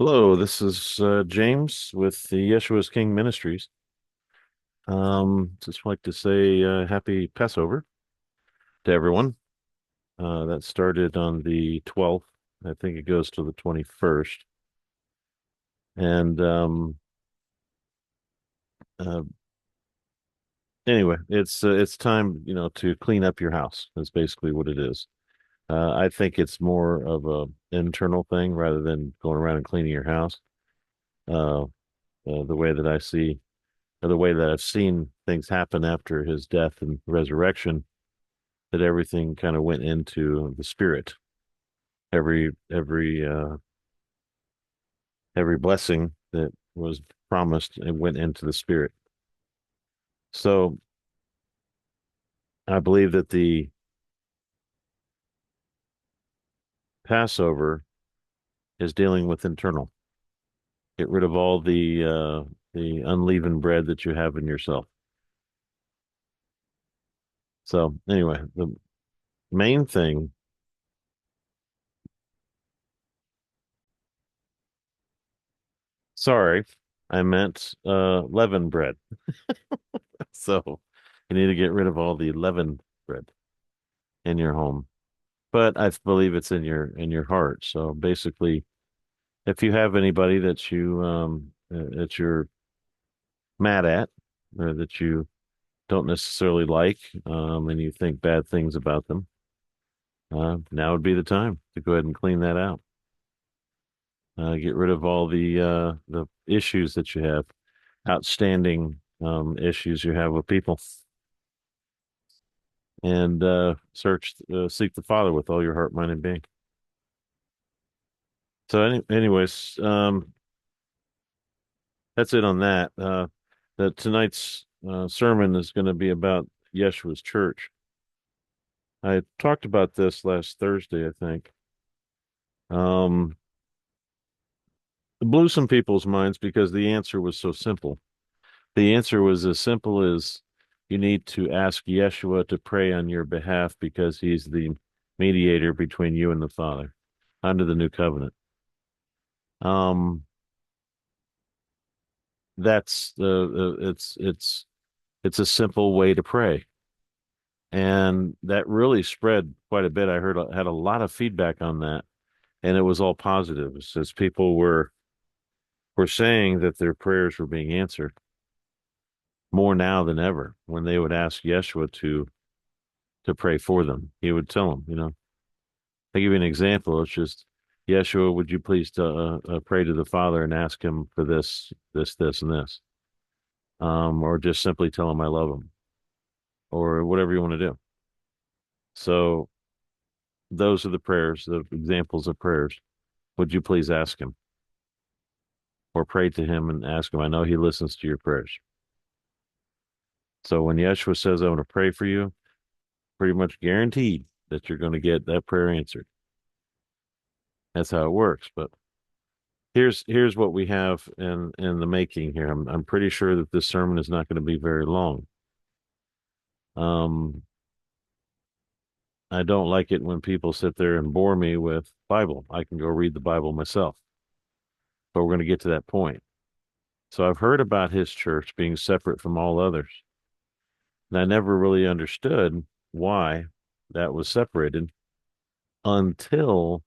Hello, this is James with the Yeshua's King Ministries. Just like to say happy Passover to everyone. That started on the 12th. I think it goes to the 21st. And uh, anyway, it's time, to clean up your house. That's basically what it is. I think it's more of a internal thing rather than going around and cleaning your house. Uh, the way that I see, or the way that I've seen things happen after his death and resurrection, that everything kind of went into the spirit. Every blessing that was promised and went into the spirit. So I believe that the Passover is dealing with internal. Get rid of all the unleavened bread that you have in yourself. So anyway, the main thing, sorry, I meant leavened bread. So you need to get rid of all the leavened bread in your home. But I believe it's in your heart. So basically, if you have anybody that you're mad at or that you don't necessarily like, and you think bad things about them, now would be the time to go ahead and clean that out. Get rid of all the issues that you have, outstanding issues you have with people, and seek the Father with all your heart, mind, and being. So, anyways, that's it on that. That tonight's sermon is going to be about Yeshua's church. I talked about this last Thursday, I think. Um, it blew some people's minds because the answer was so simple. The answer was as simple as you need to ask Yeshua to pray on your behalf because he's the mediator between you and the Father under the new covenant. Um, that's it's a simple way to pray. And that really spread quite a bit. I had a lot of feedback on that, and it was all positive. It says people were saying that their prayers were being answered more now than ever. When they would ask Yeshua to pray for them, he would tell them, I give you an example. It's just, Yeshua, would you please pray to the Father and ask him for this, this, this, and this, or just simply tell him I love him, or whatever you want to do. So those are the prayers, the examples of prayers. Would you please ask him or pray to him and ask him? I know he listens to your prayers. So when Yeshua says, I want to pray for you, pretty much guaranteed that you're going to get that prayer answered. That's how it works. But here's what we have in the making here. I'm pretty sure that this sermon is not going to be very long. Um, I don't like it when people sit there and bore me with Bible. I can go read the Bible myself, but we're going to get to that point. So I've heard about his church being separate from all others. And I never really understood why that was separated until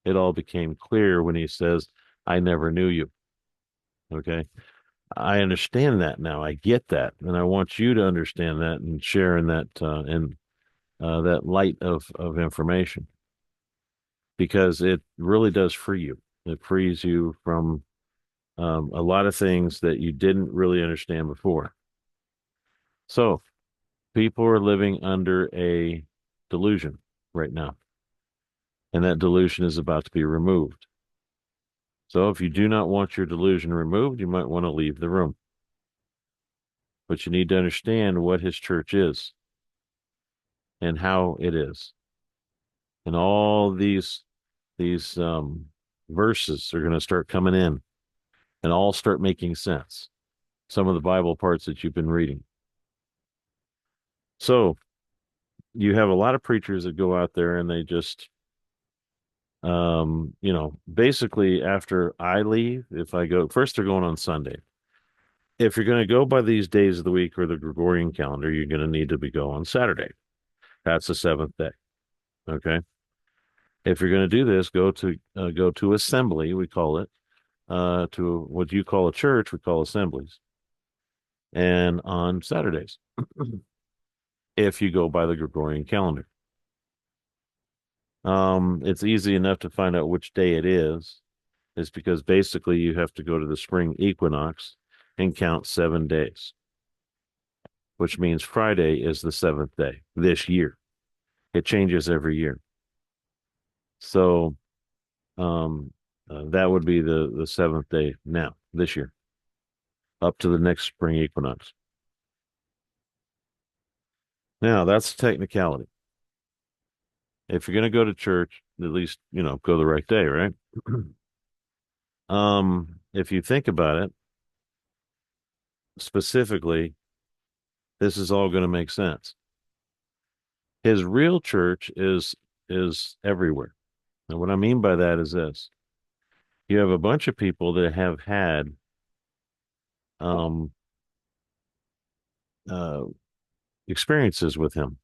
it all became clear when he says, I never knew you. Okay. I understand that now. I get that. And I want you to understand that and share in that light of information, because it really does free you. It frees you from a lot of things that you didn't really understand before. So people are living under a delusion right now, and that delusion is about to be removed. So if you do not want your delusion removed, you might want to leave the room. But you need to understand what his church is and how it is. And all these verses are going to start coming in and all start making sense. Some of the Bible parts that you've been reading. So you have a lot of preachers that go out there and they just Basically after I leave, if I go first, they're going on Sunday. If you're going to go by these days of the week or the Gregorian calendar, you're going to need to be go on Saturday. That's the seventh day. Okay. If you're going to do this, go to assembly, we call it, to what you call a church, we call assemblies, and on Saturdays, if you go by the Gregorian calendar. It's easy enough to find out which day it is because basically you have to go to the spring equinox and count 7 days, which means Friday is the seventh day this year. It changes every year. So that would be the seventh day now, this year, up to the next spring equinox. Now, that's technicality. If you're going to go to church, at least, go the right day, right? If you think about it, specifically, this is all going to make sense. His real church is everywhere. And what I mean by that is this. You have a bunch of people that have had um uh experiences with him,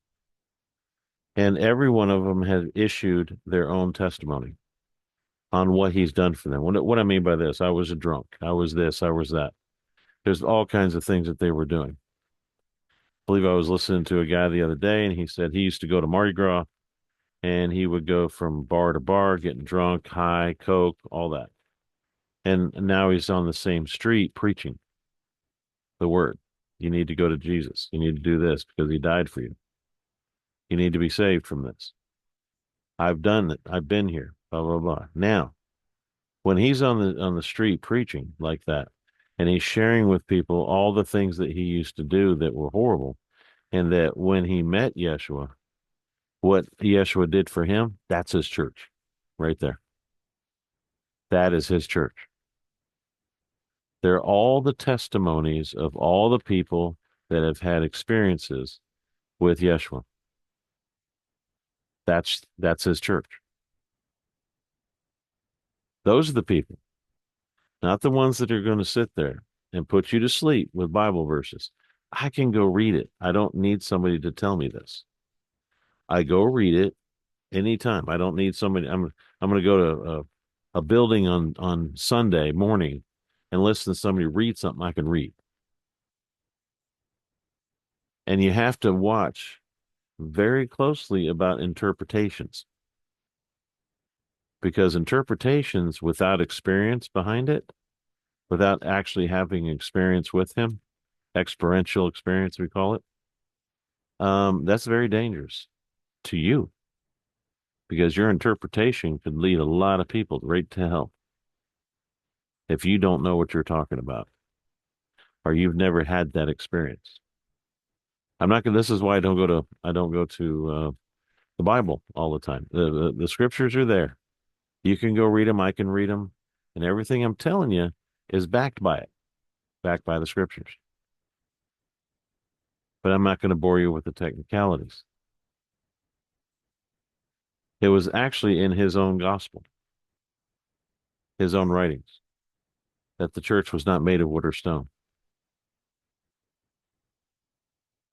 and every one of them has issued their own testimony on what he's done for them. What I mean by this, I was a drunk, I was this, I was that. There's all kinds of things that they were doing. I believe I was listening to a guy the other day, and he said he used to go to Mardi Gras, and he would go from bar to bar, getting drunk, high, coke, all that. And now he's on the same street preaching the word. You need to go to Jesus. You need to do this because he died for you. You need to be saved from this. I've done it. I've been here. Blah blah blah. Now, when he's on the street preaching like that, and he's sharing with people all the things that he used to do that were horrible, and that when he met Yeshua, what Yeshua did for him, that's his church, right there. That is his church. They're all the testimonies of all the people that have had experiences with Yeshua. That's his church. Those are the people, not the ones that are going to sit there and put you to sleep with Bible verses. I can go read it. I don't need somebody to tell me this. I go read it anytime. I don't need somebody. I'm going to go to a building on Sunday morning and listen to somebody read something I can read. And you have to watch very closely about interpretations, because interpretations without experience behind it, without actually having experience with him, experiential experience, we call it, that's very dangerous to you, because your interpretation could lead a lot of people right to hell if you don't know what you're talking about or you've never had that experience. I'm not going to, this is why I don't go to the Bible all the time. The scriptures are there. You can go read them. I can read them. And everything I'm telling you is backed by it, backed by the scriptures. But I'm not going to bore you with the technicalities. It was actually in his own gospel, his own writings, that the church was not made of wood or stone.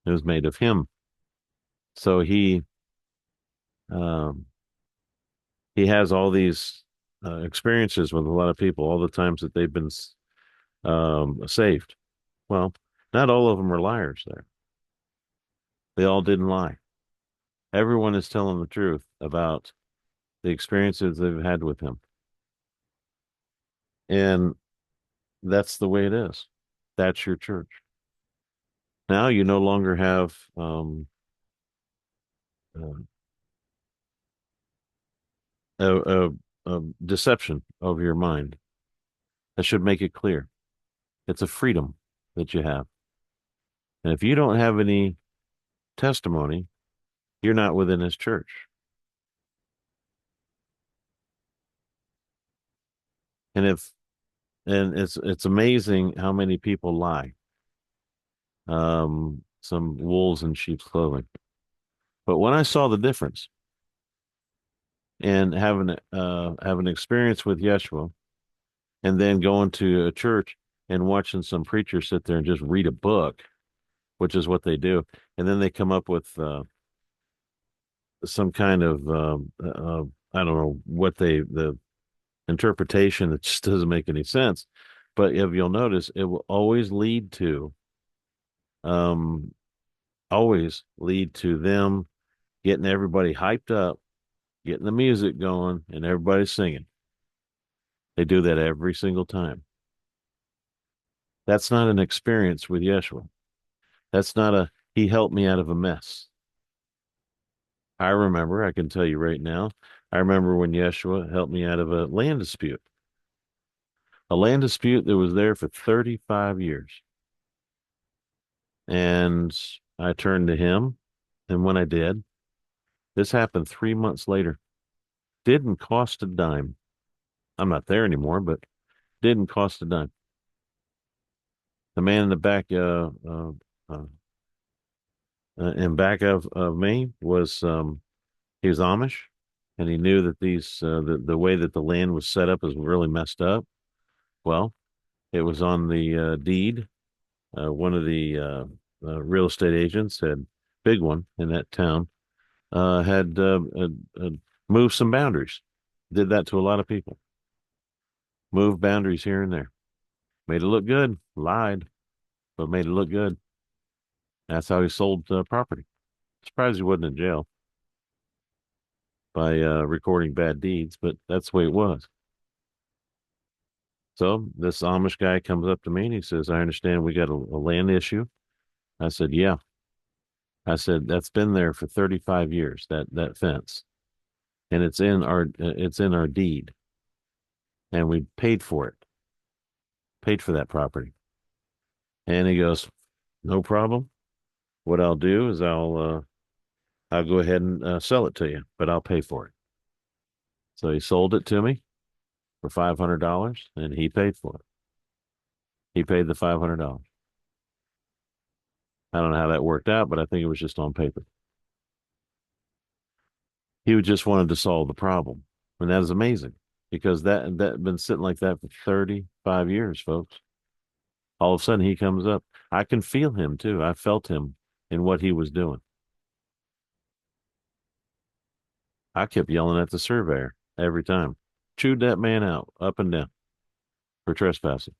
It was made of him. So um, he has all these experiences with a lot of people, all the times that they've been saved. Well, not all of them are liars there. They all didn't lie. Everyone is telling the truth about the experiences they've had with him. And that's the way it is. That's your church. Now you no longer have uh, a, a, a deception of your mind. That should make it clear. It's a freedom that you have. And if you don't have any testimony, you're not within his church. And if and it's amazing how many people lie. Some wolves in sheep's clothing. But when I saw the difference, and have an experience with Yeshua, and then going to a church and watching some preacher sit there and just read a book, which is what they do, and then they come up with some kind of I don't know what the interpretation that just doesn't make any sense. But if you'll notice, it will um, always lead to them getting everybody hyped up, getting the music going, and everybody singing. They do that every single time. That's not an experience with Yeshua. That's not a, he helped me out of a mess. I remember, I can tell you right now, I remember when Yeshua helped me out of a land dispute that was there for 35 years. And I turned to him. And when I did, this happened 3 months later. Didn't cost a dime. I'm not there anymore, but didn't cost a dime. The man in the back, uh, in back of me was, he was Amish, and he knew that the way that the land was set up is really messed up. Well, it was on the deed. One of the real estate agents had, big one in that town, had moved some boundaries. Did that to a lot of people. Moved boundaries here and there. Made it look good. Lied, but made it look good. That's how he sold property. Surprised he wasn't in jail by recording bad deeds, but that's the way it was. So this Amish guy comes up to me and he says, "I understand we got a land issue." I said, "Yeah." I said, "That's been there for 35 years, that fence, and it's in our deed, and we paid for it, paid for that property." And he goes, "No problem. What I'll do is I'll go ahead and sell it to you, but I'll pay for it." So he sold it to me for $500, and he paid for it. He paid the $500. I don't know how that worked out, but I think it was just on paper. He would just wanted to solve the problem, and that is amazing because that been sitting like that for 35 years, folks. All of a sudden, he comes up. I can feel him too. I felt him in what he was doing. I kept yelling at the surveyor every time. Chewed that man out up and down for trespassing.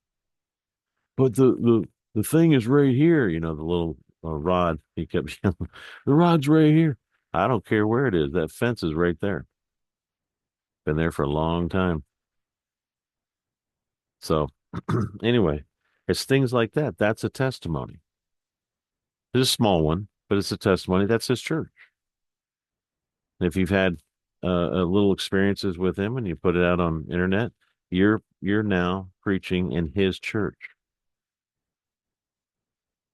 But the thing is right here, the little rod. He kept yelling, "The rod's right here." I don't care where it is. That fence is right there. Been there for a long time. So anyway, it's things like that. That's a testimony. It's a small one, but it's a testimony. That's his church. If you've had little experiences with him and you put it out on internet, you're now preaching in his church.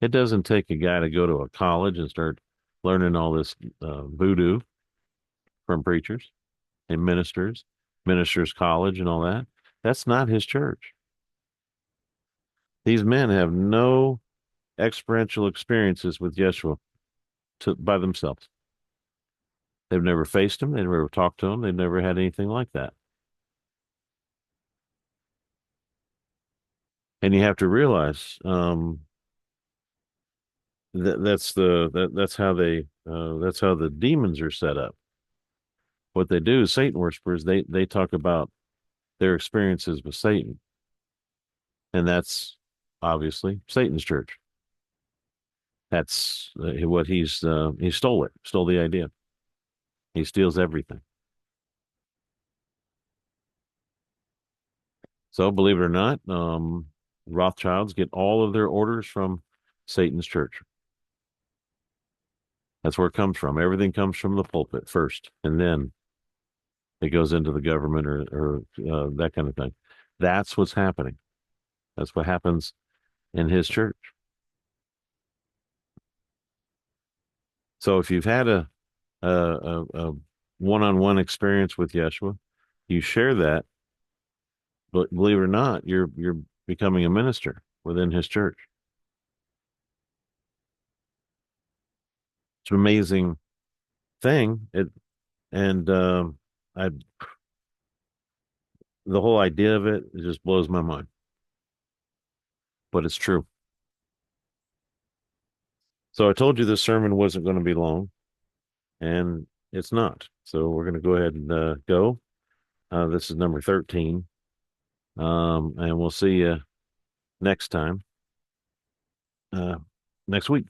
It doesn't take a guy to go to a college and start learning all this voodoo from preachers and ministers college and all that. That's not his church. These men have no experiential experiences with Yeshua by themselves. They've never faced him. They've never talked to him. They've never had anything like that. And you have to realize that's how the demons are set up. What they do, Satan worshipers, they talk about their experiences with Satan, and that's obviously Satan's church. That's what he stole the idea. He steals everything. So believe it or not, Rothschilds get all of their orders from Satan's church. That's where it comes from. Everything comes from the pulpit first, and then it goes into the government or that kind of thing. That's what's happening. That's what happens in his church. So if you've had a one-on-one experience with Yeshua, you share that, but believe it or not, you're becoming a minister within his church. It's an amazing thing. And I the whole idea of it just blows my mind, but it's true. So I told you this sermon wasn't going to be long, and it's not. So we're going to go ahead and go. This is number 13. And we'll see you next time, uh, next week.